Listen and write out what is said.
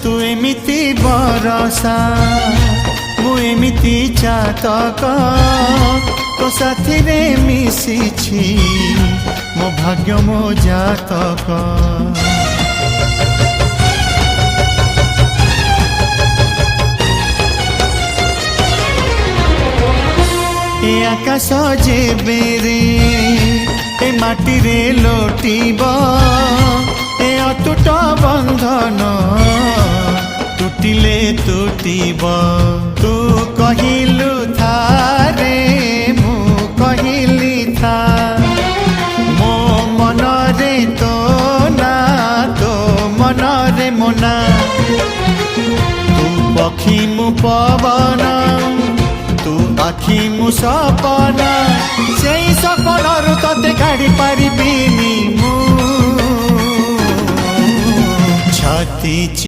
तू एमिति बरसा मु एमिति चातक तो साथी रे मिशिछि मो भाग्य मो जातक। ए आकाश जेबे रे ए माटी रे लोटिब ए अटूट बंधन टूटिले टूटिब। तू कहिलु था रे मु कहिली था मो मन रे तो ना तो मन रे मोना। तू पक्षी मु पवन तू आखि मु सपना से सपनरु तते काढ़ी पारिबिनी मु छाती